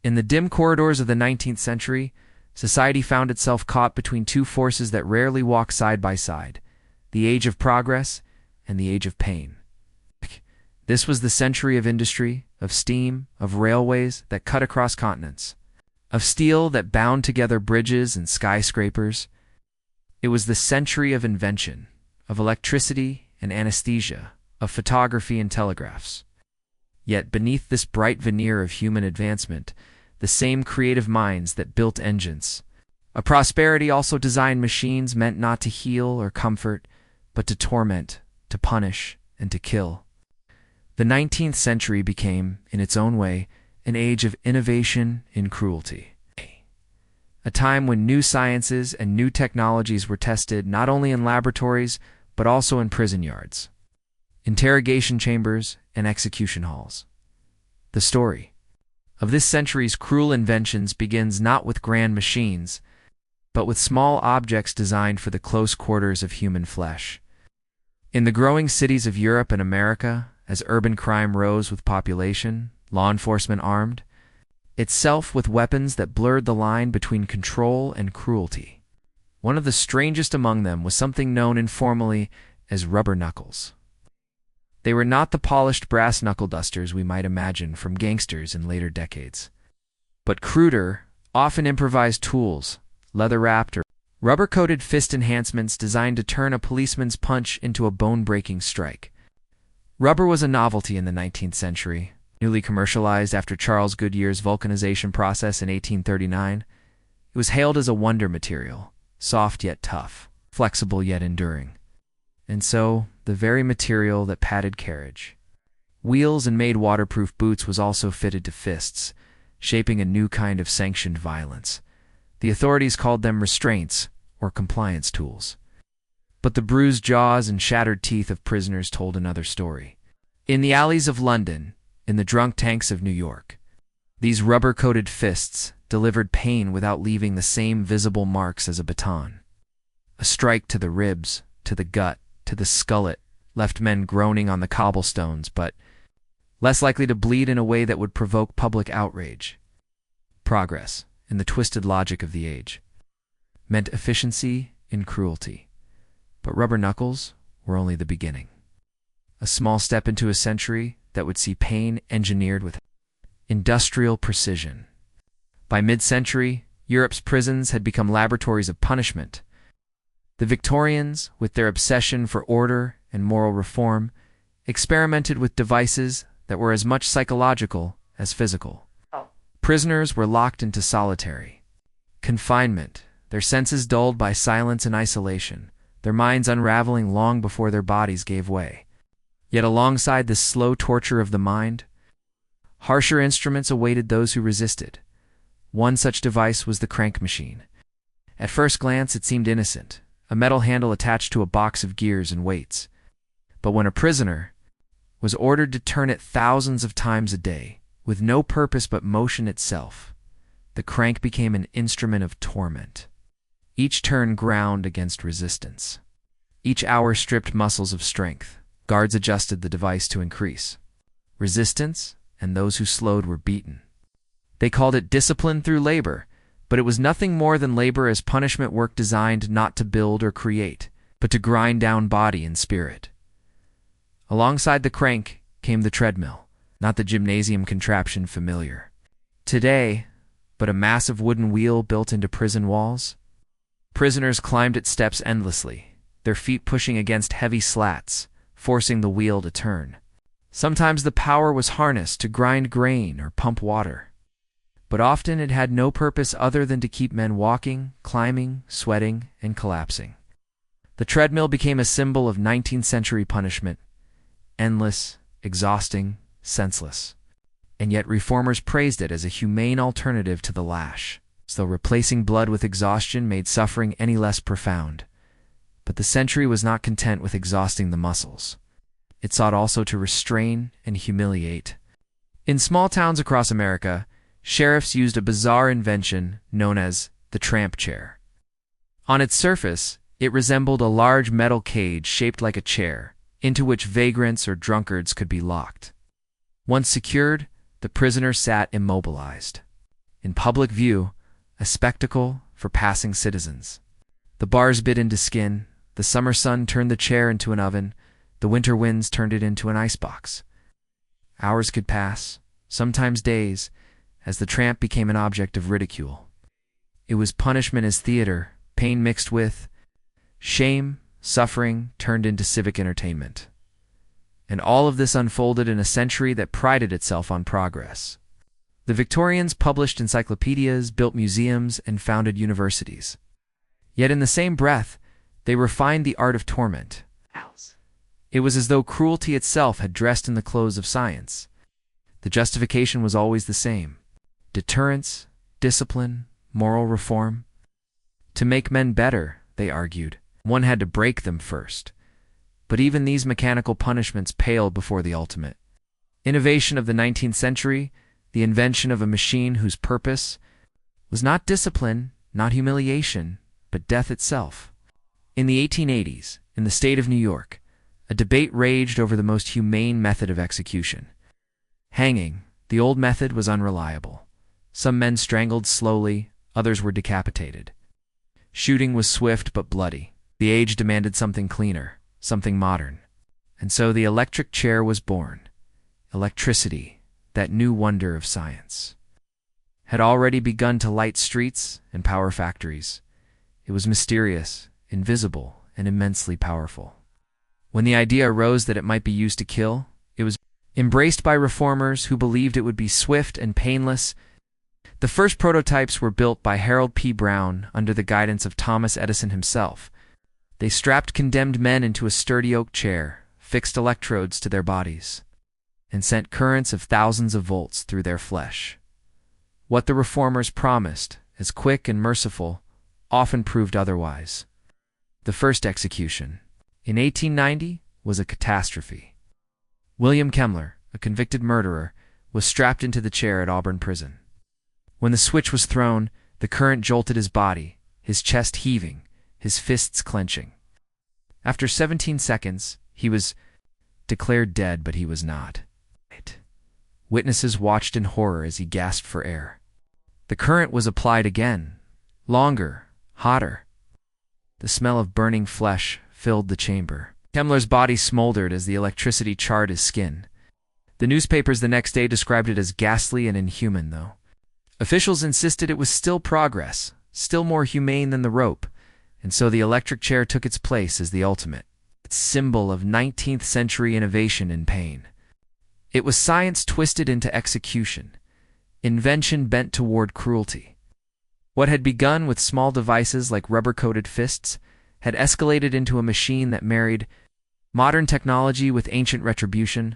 In the dim corridors of the 19th century, society found itself caught between two forces that rarely walk side by side: the age of progress and the age of pain. This was the century of industry, of steam, of railways that cut across continents, of steel that bound together bridges and skyscrapers. It was the century of invention, of electricity and anesthesia, of photography and telegraphs. Yet beneath this bright veneer of human advancement, the same creative minds that built engines, a prosperity also designed machines meant not to heal or comfort, but to torment, to punish, and to kill. The 19th century became, in its own way, an age of innovation in cruelty. A time when new sciences and new technologies were tested not only in laboratories, but also in prison yards, interrogation chambers, and execution halls. The story of this century's cruel inventions begins not with grand machines, but with small objects designed for the close quarters of human flesh. In the growing cities of Europe and America, as urban crime rose with population, law enforcement armed itself with weapons that blurred the line between control and cruelty. One of the strangest among them was something known informally as rubber knuckles. They were not the polished brass knuckle dusters we might imagine from gangsters in later decades, but cruder, often improvised tools, leather-wrapped or rubber-coated fist enhancements designed to turn a policeman's punch into a bone-breaking strike. Rubber was a novelty in the 19th century, newly commercialized after Charles Goodyear's vulcanization process in 1839. It was hailed as a wonder material, soft yet tough, flexible yet enduring. And so, the very material that padded carriage, wheels, and made waterproof boots was also fitted to fists, shaping a new kind of sanctioned violence. The authorities called them restraints or compliance tools. But the bruised jaws and shattered teeth of prisoners told another story. In the alleys of London, in the drunk tanks of New York, these rubber-coated fists delivered pain without leaving the same visible marks as a baton. A strike to the ribs, to the gut, to the skullet left men groaning on the cobblestones, but less likely to bleed in a way that would provoke public outrage. Progress, in the twisted logic of the age, meant efficiency in cruelty. But rubber knuckles were only the beginning. A small step into a century that would see pain engineered with industrial precision. By mid-century, Europe's prisons had become laboratories of punishment. The Victorians, with their obsession for order and moral reform, experimented with devices that were as much psychological as physical. Prisoners were locked into solitary confinement, their senses dulled by silence and isolation, their minds unraveling long before their bodies gave way. Yet alongside this slow torture of the mind, harsher instruments awaited those who resisted. One such device was the crank machine. At first glance, it seemed innocent, a metal handle attached to a box of gears and weights. But when a prisoner was ordered to turn it thousands of times a day, with no purpose but motion itself, the crank became an instrument of torment. Each turn ground against resistance. Each hour stripped muscles of strength. Guards adjusted the device to increase resistance, and those who slowed were beaten. They called it discipline through labor, but it was nothing more than labor as punishment work designed not to build or create, but to grind down body and spirit. Alongside the crank came the treadmill, not the gymnasium contraption familiar today, but a massive wooden wheel built into prison walls. Prisoners climbed its steps endlessly, their feet pushing against heavy slats, forcing the wheel to turn. Sometimes the power was harnessed to grind grain or pump water, but often it had no purpose other than to keep men walking, climbing, sweating, and collapsing. The treadmill became a symbol of 19th century punishment, endless, exhausting, senseless. And yet reformers praised it as a humane alternative to the lash, as though replacing blood with exhaustion made suffering any less profound. But the century was not content with exhausting the muscles. It sought also to restrain and humiliate. In small towns across America, sheriffs used a bizarre invention known as the tramp chair. On its surface, it resembled a large metal cage shaped like a chair, into which vagrants or drunkards could be locked. Once secured, the prisoner sat immobilized. in public view, a spectacle for passing citizens. The bars bit into skin, the summer sun turned the chair into an oven, the winter winds turned it into an icebox. Hours could pass, sometimes days, as the tramp became an object of ridicule. It was punishment as theater, pain mixed with shame, suffering turned into civic entertainment. And all of this unfolded in a century that prided itself on progress. The Victorians published encyclopedias, built museums, and founded universities. Yet in the same breath, they refined the art of torment. It was as though cruelty itself had dressed in the clothes of science. The justification was always the same: deterrence, discipline, moral reform. To make men better, they argued, one had to break them first. But even these mechanical punishments paled before the ultimate. Innovation of the 19th century, the invention of a machine whose purpose was not discipline, not humiliation, but death itself. In the 1880s, in the state of New York, a debate raged over the most humane method of execution. Hanging, the old method, was unreliable. Some men strangled slowly, others were decapitated. Shooting was swift but bloody. The age demanded something cleaner, something modern. And so the electric chair was born. Electricity, that new wonder of science, had already begun to light streets and power factories. It was mysterious, invisible, and immensely powerful. When the idea arose that it might be used to kill, it was embraced by reformers who believed it would be swift and painless. The first prototypes were built by Harold P. Brown under the guidance of Thomas Edison himself. They strapped condemned men into a sturdy oak chair, fixed electrodes to their bodies, and sent currents of thousands of volts through their flesh. What the reformers promised, as quick and merciful, often proved otherwise. The first execution, in 1890, was a catastrophe. William Kemmler, a convicted murderer, was strapped into the chair at Auburn Prison. When the switch was thrown, the current jolted his body, his chest heaving, his fists clenching. After 17 seconds, he was declared dead, but he was not. Witnesses watched in horror as he gasped for air. The current was applied again, longer, hotter. The smell of burning flesh filled the chamber. Kemmler's body smoldered as the electricity charred his skin. The newspapers the next day described it as ghastly and inhuman, though. Officials insisted it was still progress, still more humane than the rope, and so the electric chair took its place as the ultimate symbol of 19th century innovation in pain. It was science twisted into execution, invention bent toward cruelty. What had begun with small devices like rubber-coated fists had escalated into a machine that married modern technology with ancient retribution.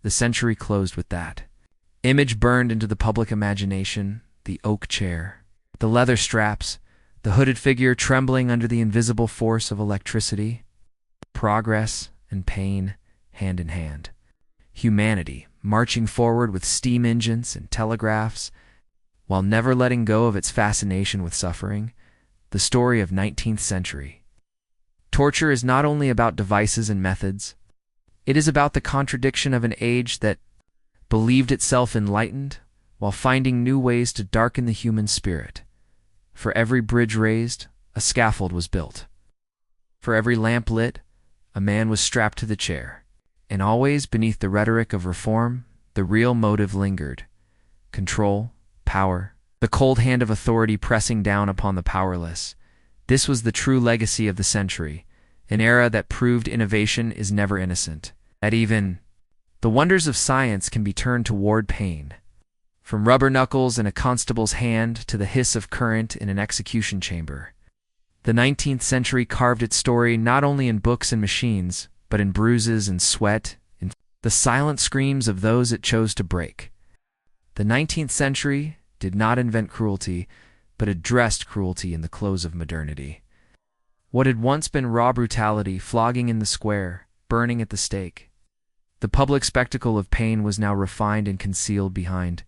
The century closed with that. Image burned into the public imagination: the oak chair, the leather straps, the hooded figure trembling under the invisible force of electricity. Progress and pain, hand in hand. Humanity marching forward with steam engines and telegraphs, while never letting go of its fascination with suffering. The story of 19th century. Torture is not only about devices and methods. It is about the contradiction of an age that believed itself enlightened while finding new ways to darken the human spirit. For every bridge raised, a scaffold was built. For every lamp lit, a man was strapped to the chair. And always beneath the rhetoric of reform, the real motive lingered: control, power, the cold hand of authority pressing down upon the powerless. This was the true legacy of the century, an era that proved innovation is never innocent, that even the wonders of science can be turned toward pain. From rubber knuckles in a constable's hand to the hiss of current in an execution chamber, the 19th century carved its story not only in books and machines, but in bruises and sweat, in the silent screams of those it chose to break. The 19th century did not invent cruelty, but addressed cruelty in the clothes of modernity. What had once been raw brutality, flogging in the square, burning at the stake, the public spectacle of pain was now refined and concealed behind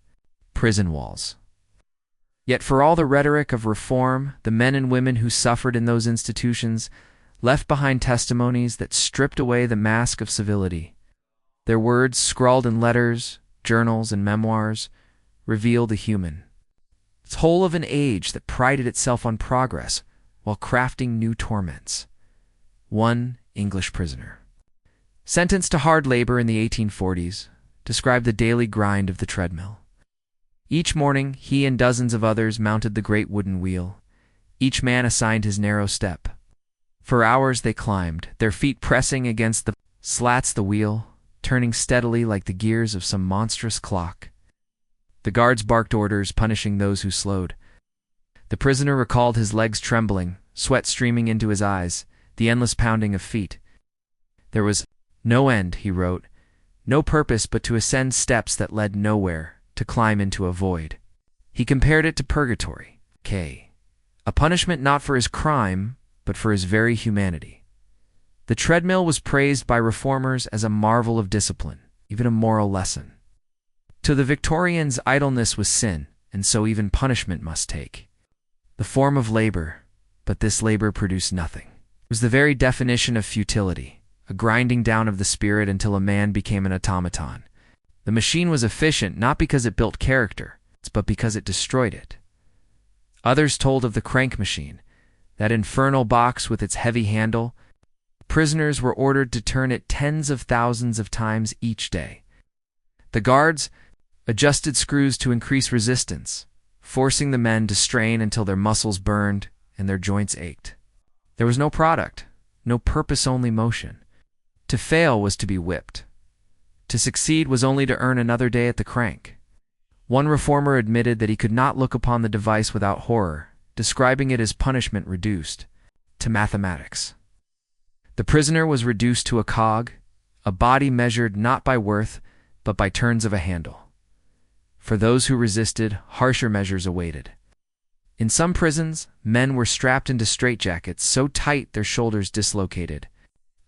prison walls. Yet for all the rhetoric of reform, the men and women who suffered in those institutions left behind testimonies that stripped away the mask of civility. Their words, scrawled in letters, journals, and memoirs, reveal the human. Toll of an age that prided itself on progress while crafting new torments. One English prisoner, sentenced to hard labor in the 1840s, described the daily grind of the treadmill. Each morning, he and dozens of others mounted the great wooden wheel. Each man assigned his narrow step. For hours they climbed, their feet pressing against the slats of the wheel, turning steadily like the gears of some monstrous clock. The guards barked orders, punishing those who slowed. The prisoner recalled his legs trembling, sweat streaming into his eyes, the endless pounding of feet. There was no end, he wrote, no purpose but to ascend steps that led nowhere, to climb into a void. He compared it to purgatory, a punishment not for his crime, but for his very humanity. The treadmill was praised by reformers as a marvel of discipline, even a moral lesson. To the Victorians, idleness was sin, and so even punishment must take the form of labor, but this labor produced nothing. It was the very definition of futility, a grinding down of the spirit until a man became an automaton. The machine was efficient not because it built character, but because it destroyed it. Others told of the crank machine, that infernal box with its heavy handle. Prisoners were ordered to turn it tens of thousands of times each day. The guards adjusted screws to increase resistance, forcing the men to strain until their muscles burned and their joints ached. There was no product, no purpose-only motion. To fail was to be whipped. To succeed was only to earn another day at the crank. One reformer admitted that he could not look upon the device without horror, describing it as punishment reduced to mathematics. The prisoner was reduced to a cog, a body measured not by worth, but by turns of a handle. For those who resisted, harsher measures awaited. In some prisons, men were strapped into straitjackets so tight their shoulders dislocated.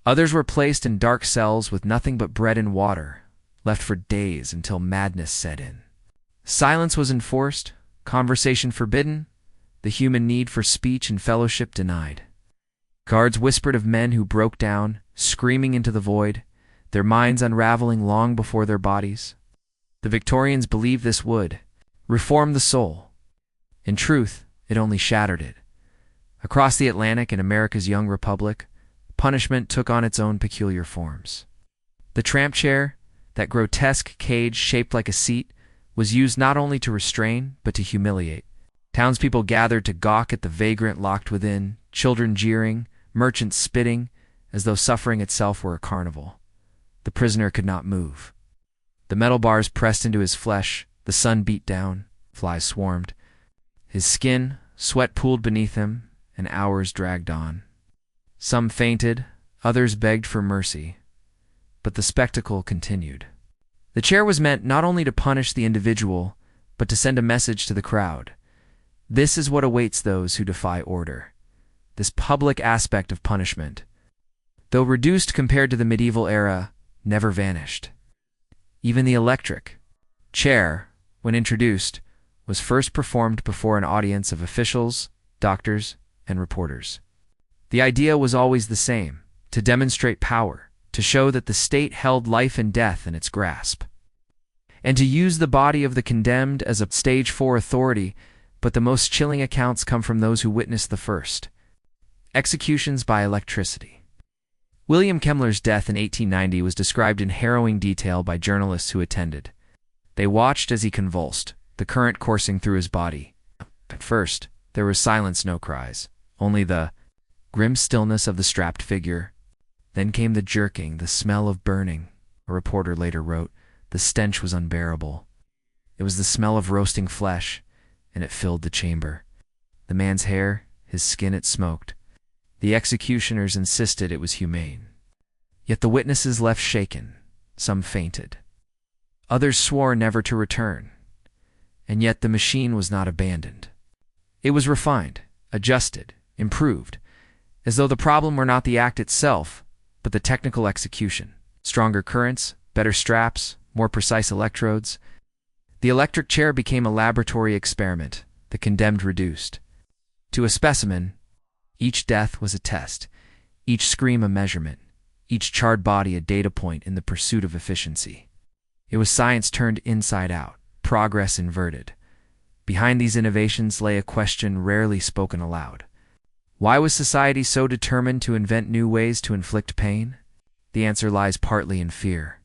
Others were placed in dark cells with nothing but bread and water, left for days until madness set in. Silence was enforced, conversation forbidden, the human need for speech and fellowship denied. Guards whispered of men who broke down, screaming into the void, their minds unraveling long before their bodies. The Victorians believed this would reform the soul. In truth, it only shattered it. Across the Atlantic in America's young republic, punishment took on its own peculiar forms. The tramp chair, that grotesque cage shaped like a seat, was used not only to restrain, but to humiliate. Townspeople gathered to gawk at the vagrant locked within, children jeering, merchants spitting, as though suffering itself were a carnival. The prisoner could not move. The metal bars pressed into his flesh, the sun beat down, flies swarmed. His skin, sweat pooled beneath him, and hours dragged on. Some fainted, others begged for mercy, but the spectacle continued. The chair was meant not only to punish the individual, but to send a message to the crowd. This is what awaits those who defy order. This public aspect of punishment, though reduced compared to the medieval era, never vanished. Even the electric chair, when introduced, was first performed before an audience of officials, doctors, and reporters. The idea was always the same, to demonstrate power, to show that the state held life and death in its grasp, and to use the body of the condemned as a stage for authority, but the most chilling accounts come from those who witnessed the first. Executions by electricity. William Kemmler's death in 1890 was described in harrowing detail by journalists who attended. They watched as he convulsed, the current coursing through his body. At first, there was silence, no cries, only the grim stillness of the strapped figure. Then came the jerking, the smell of burning. A reporter later wrote, the stench was unbearable. It was the smell of roasting flesh, and it filled the chamber. The man's hair, his skin it smoked. The executioners insisted it was humane. Yet the witnesses left shaken. Some fainted. Others swore never to return. And yet the machine was not abandoned. It was refined, adjusted, improved, as though the problem were not the act itself, but the technical execution. Stronger currents, better straps, more precise electrodes. The electric chair became a laboratory experiment, the condemned reduced. To a specimen, each death was a test, each scream a measurement, each charred body a data point in the pursuit of efficiency. It was science turned inside out, progress inverted. Behind these innovations lay a question rarely spoken aloud. Why was society so determined to invent new ways to inflict pain? The answer lies partly in fear.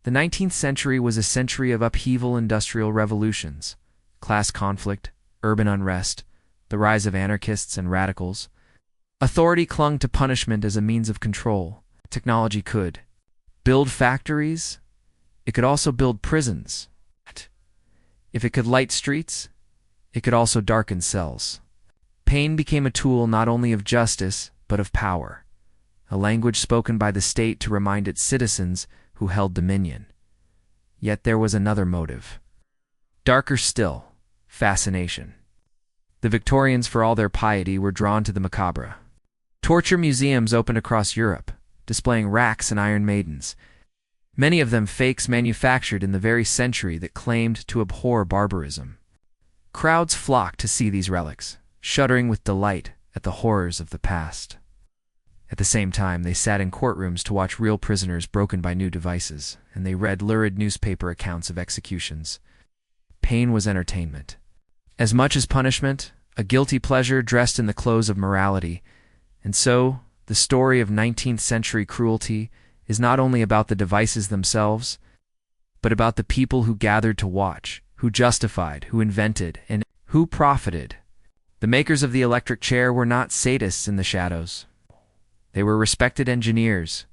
The 19th century was a century of upheaval, industrial revolutions, class conflict, urban unrest, the rise of anarchists and radicals. Authority clung to punishment as a means of control. Technology could build factories. It could also build prisons. If it could light streets, it could also darken cells. Pain became a tool not only of justice, but of power, a language spoken by the state to remind its citizens who held dominion. Yet there was another motive. Darker still, fascination. The Victorians, for all their piety, were drawn to the macabre. Torture museums opened across Europe, displaying racks and iron maidens, many of them fakes manufactured in the very century that claimed to abhor barbarism. Crowds flocked to see these relics, shuddering with delight at the horrors of the past. At the same time, they sat in courtrooms to watch real prisoners broken by new devices, and they read lurid newspaper accounts of executions. Pain was entertainment. As much as punishment, a guilty pleasure dressed in the clothes of morality. And so, the story of 19th century cruelty is not only about the devices themselves, but about the people who gathered to watch, who justified, who invented, and who profited. The makers of the electric chair were not sadists in the shadows. They were respected engineers,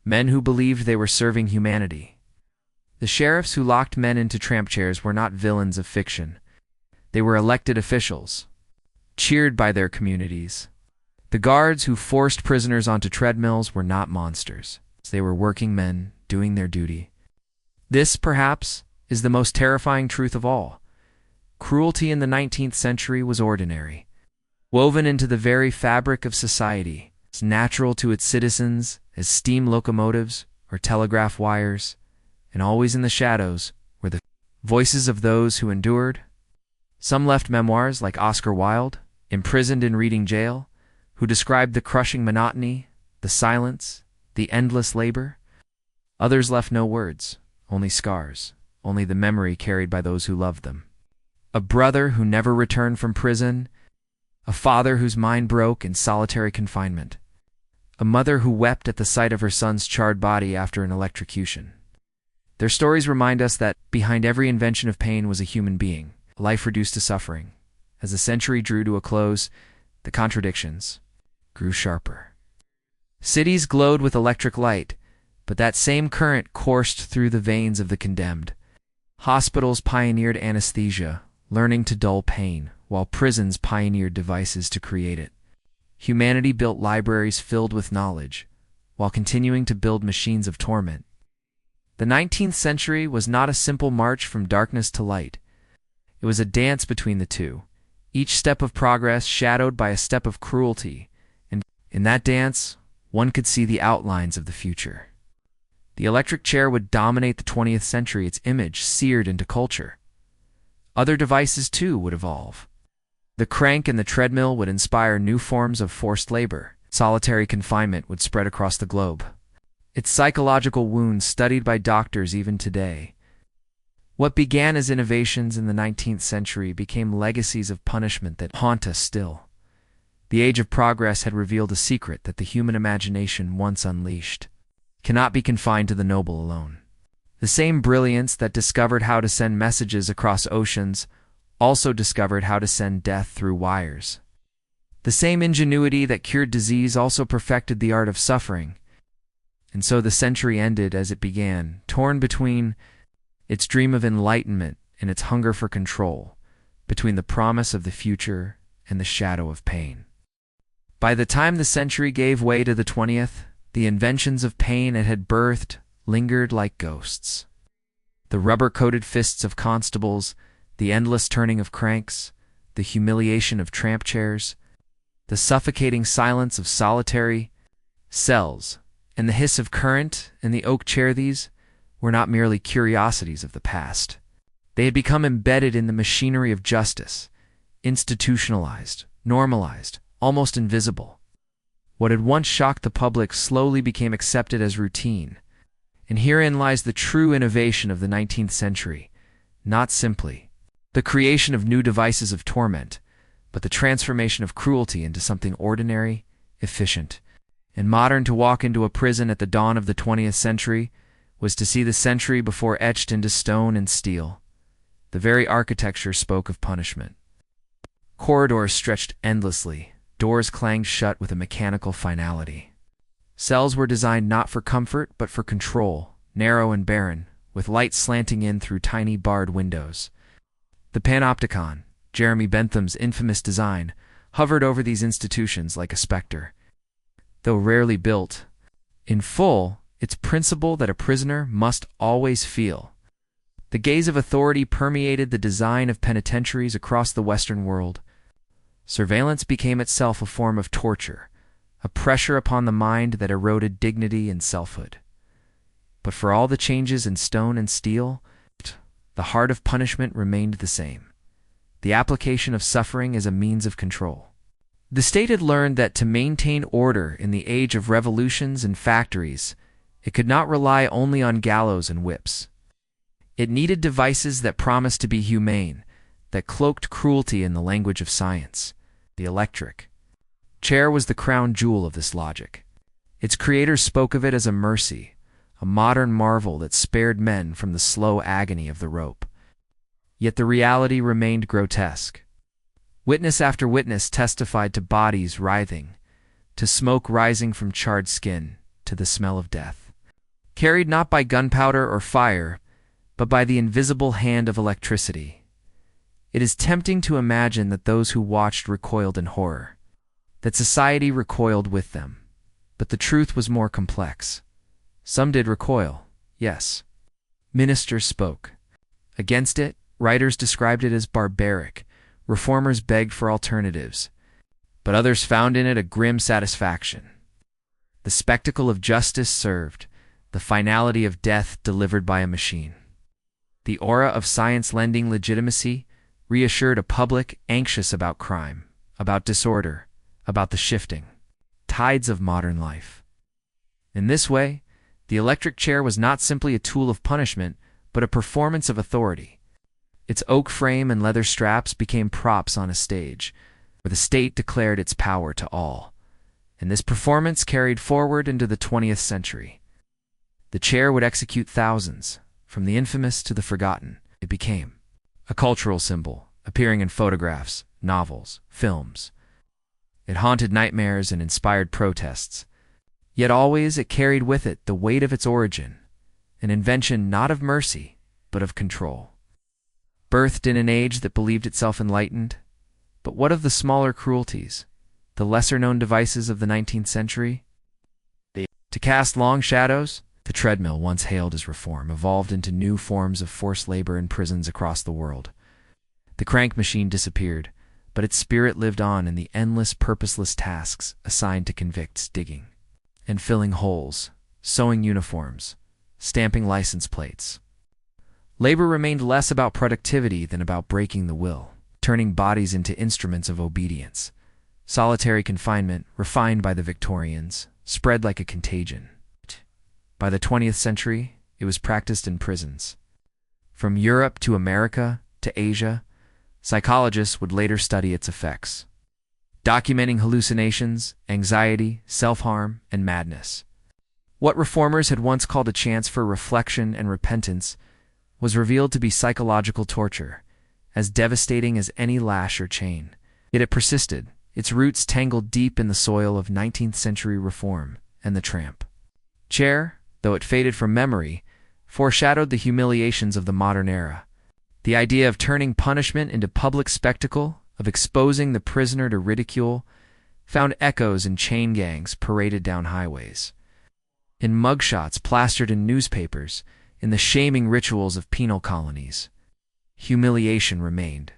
men who believed they were serving humanity. The sheriffs who locked men into tramp chairs were not villains of fiction. They were elected officials, cheered by their communities. The guards who forced prisoners onto treadmills were not monsters. They were working men doing their duty. This, perhaps, is the most terrifying truth of all. Cruelty in the 19th century was ordinary, woven into the very fabric of society, as natural to its citizens as steam locomotives or telegraph wires, and always in the shadows were the voices of those who endured. Some left memoirs like Oscar Wilde, imprisoned in Reading jail, who described the crushing monotony, the silence, the endless labor. Others left no words, only scars, only the memory carried by those who loved them. A brother who never returned from prison, a father whose mind broke in solitary confinement, a mother who wept at the sight of her son's charred body after an electrocution. Their stories remind us that behind every invention of pain was a human being, a life reduced to suffering. As the century drew to a close, the contradictions grew sharper. Cities glowed with electric light, but that same current coursed through the veins of the condemned. Hospitals pioneered anesthesia, learning to dull pain, while prisons pioneered devices to create it. Humanity built libraries filled with knowledge, while continuing to build machines of torment. The 19th century was not a simple march from darkness to light. It was a dance between the two, each step of progress shadowed by a step of cruelty, and in that dance, one could see the outlines of the future. The electric chair would dominate the 20th century, its image seared into culture. Other devices, too, would evolve. The crank and the treadmill would inspire new forms of forced labor. Solitary confinement would spread across the globe, its psychological wounds studied by doctors even today. What began as innovations in the 19th century became legacies of punishment that haunt us still. The age of progress had revealed a secret that the human imagination, once unleashed, cannot be confined to the noble alone. The same brilliance that discovered how to send messages across oceans also discovered how to send death through wires. The same ingenuity that cured disease also perfected the art of suffering. And so the century ended as it began, torn between its dream of enlightenment and its hunger for control, between the promise of the future and the shadow of pain. By the time the century gave way to the 20th, the inventions of pain it had birthed lingered like ghosts. The rubber-coated fists of constables, the endless turning of cranks, the humiliation of tramp chairs, the suffocating silence of solitary cells, and the hiss of current in the oak chair, these were not merely curiosities of the past. They had become embedded in the machinery of justice, institutionalized, normalized, almost invisible. What had once shocked the public slowly became accepted as routine. And herein lies the true innovation of the 19th century, not simply the creation of new devices of torment, but the transformation of cruelty into something ordinary, efficient, and modern. To walk into a prison at the dawn of the 20th century was to see the century before etched into stone and steel. The very architecture spoke of punishment. Corridors stretched endlessly, doors clanged shut with a mechanical finality. Cells were designed not for comfort but for control, narrow and barren, with light slanting in through tiny barred windows. The panopticon, Jeremy Bentham's infamous design, hovered over these institutions like a specter. Though rarely built in full, its principle that a prisoner must always feel. The gaze of authority permeated the design of penitentiaries across the Western world. Surveillance became itself a form of torture, a pressure upon the mind that eroded dignity and selfhood. But for all the changes in stone and steel, the heart of punishment remained the same. The application of suffering as a means of control. The state had learned that to maintain order in the age of revolutions and factories, it could not rely only on gallows and whips. It needed devices that promised to be humane, that cloaked cruelty in the language of science. The electric chair was the crown jewel of this logic. Its creators spoke of it as a mercy, a modern marvel that spared men from the slow agony of the rope. Yet the reality remained grotesque. Witness after witness testified to bodies writhing, to smoke rising from charred skin, to the smell of death. Carried not by gunpowder or fire, but by the invisible hand of electricity. It is tempting to imagine that those who watched recoiled in horror, that society recoiled with them. But the truth was more complex. Some did recoil, yes. Ministers spoke. Against it, writers described it as barbaric. Reformers begged for alternatives. But others found in it a grim satisfaction. The spectacle of justice served, the finality of death delivered by a machine. The aura of science lending legitimacy reassured a public anxious about crime, about disorder, about the shifting tides of modern life. In this way, the electric chair was not simply a tool of punishment, but a performance of authority. Its oak frame and leather straps became props on a stage, where the state declared its power to all. And this performance carried forward into the 20th century. The chair would execute thousands, from the infamous to the forgotten. It became a cultural symbol, appearing in photographs, novels, films. It haunted nightmares and inspired protests. Yet always it carried with it the weight of its origin, an invention not of mercy, but of control. Birthed in an age that believed itself enlightened, but what of the smaller cruelties, the lesser-known devices of the 19th century? To cast long shadows, the treadmill, once hailed as reform, evolved into new forms of forced labor in prisons across the world. The crank machine disappeared, but its spirit lived on in the endless, purposeless tasks assigned to convicts: digging and filling holes, sewing uniforms, stamping license plates. Labor remained less about productivity than about breaking the will, turning bodies into instruments of obedience. Solitary confinement, refined by the Victorians, spread like a contagion. By the 20th century, it was practiced in prisons. From Europe to America to Asia, psychologists would later study its effects, documenting hallucinations, anxiety, self-harm, and madness. What reformers had once called a chance for reflection and repentance was revealed to be psychological torture, as devastating as any lash or chain. Yet it persisted, its roots tangled deep in the soil of 19th century reform and the tramp chair, though it faded from memory, foreshadowed the humiliations of the modern era. The idea of turning punishment into public spectacle, of exposing the prisoner to ridicule, found echoes in chain gangs paraded down highways, in mugshots plastered in newspapers, in the shaming rituals of penal colonies. Humiliation remained,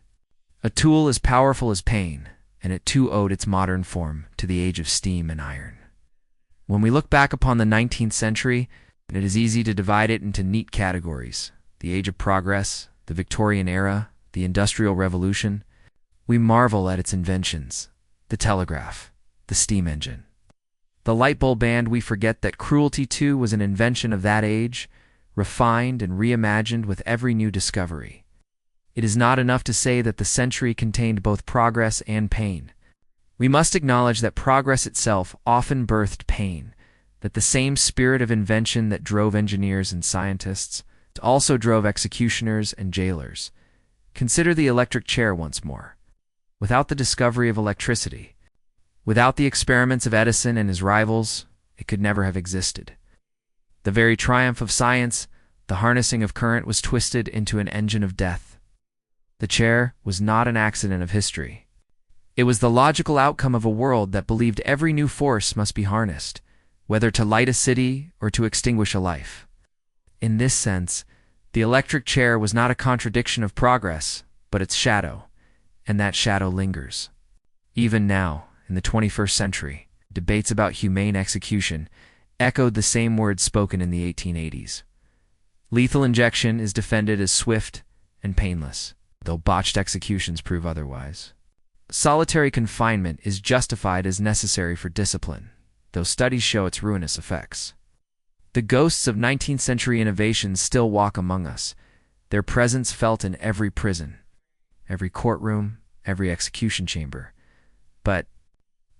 a tool as powerful as pain, and it too owed its modern form to the age of steam and iron. When we look back upon the 19th century, it is easy to divide it into neat categories: the Age of Progress, the Victorian Era, the Industrial Revolution. We marvel at its inventions: the telegraph, the steam engine, the light bulb, and we forget that cruelty too was an invention of that age, refined and reimagined with every new discovery. It is not enough to say that the century contained both progress and pain. We must acknowledge that progress itself often birthed pain, that the same spirit of invention that drove engineers and scientists also drove executioners and jailers. Consider the electric chair once more. Without the discovery of electricity, without the experiments of Edison and his rivals, it could never have existed. The very triumph of science, the harnessing of current, was twisted into an engine of death. The chair was not an accident of history. It was the logical outcome of a world that believed every new force must be harnessed, whether to light a city or to extinguish a life. In this sense, the electric chair was not a contradiction of progress, but its shadow, and that shadow lingers. Even now, in the 21st century, debates about humane execution echoed the same words spoken in the 1880s. Lethal injection is defended as swift and painless, though botched executions prove otherwise. Solitary confinement is justified as necessary for discipline, though studies show its ruinous effects. The ghosts of 19th century innovations still walk among us, their presence felt in every prison, every courtroom, every execution chamber. But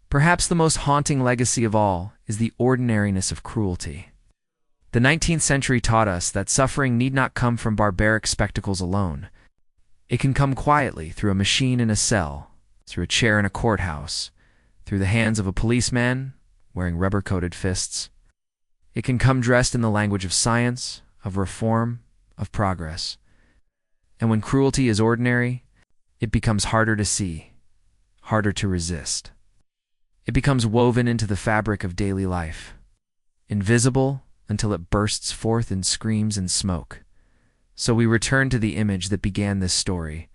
perhaps the most haunting legacy of all is the ordinariness of cruelty. The 19th century taught us that suffering need not come from barbaric spectacles alone. It can come quietly through a machine in a cell, through a chair in a courthouse, through the hands of a policeman wearing rubber-coated fists. It can come dressed in the language of science, of reform, of progress. And when cruelty is ordinary, it becomes harder to see, harder to resist. It becomes woven into the fabric of daily life, invisible until it bursts forth in screams and smoke. So we return to the image that began this story,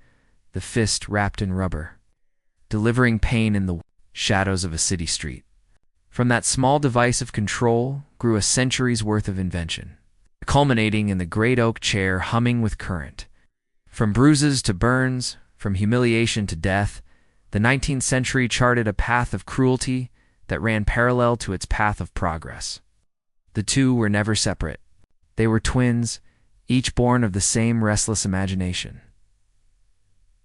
the fist wrapped in rubber, delivering pain in the shadows of a city street. From that small device of control grew a century's worth of invention, culminating in the great oak chair humming with current. From bruises to burns, from humiliation to death, the 19th century charted a path of cruelty that ran parallel to its path of progress. The two were never separate. They were twins, each born of the same restless imagination.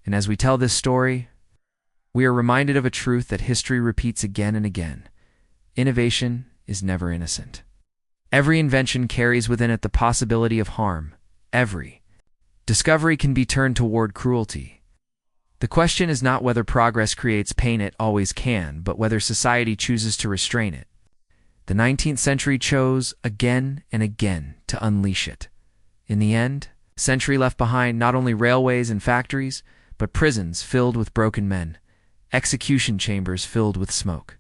And as we tell this story, we are reminded of a truth that history repeats again and again. Innovation is never innocent. Every invention carries within it the possibility of harm. Every discovery can be turned toward cruelty. The question is not whether progress creates pain, it always can, but whether society chooses to restrain it. The 19th century chose again and again to unleash it. In the end, the century left behind not only railways and factories, but prisons filled with broken men, execution chambers filled with smoke,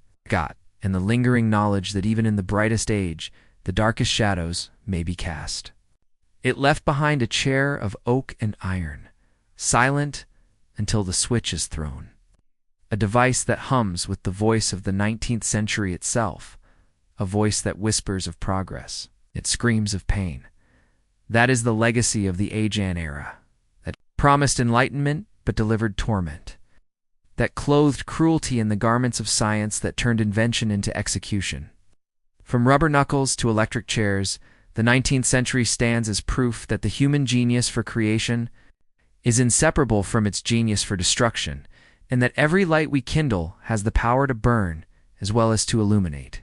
and the lingering knowledge that even in the brightest age, the darkest shadows may be cast. It left behind a chair of oak and iron, silent until the switch is thrown. A device that hums with the voice of the 19th century itself, a voice that whispers of progress, it screams of pain. That is the legacy of the Age-an era, that promised enlightenment but delivered torment, that clothed cruelty in the garments of science that turned invention into execution. From rubber knuckles to electric chairs, the 19th century stands as proof that the human genius for creation is inseparable from its genius for destruction, and that every light we kindle has the power to burn as well as to illuminate.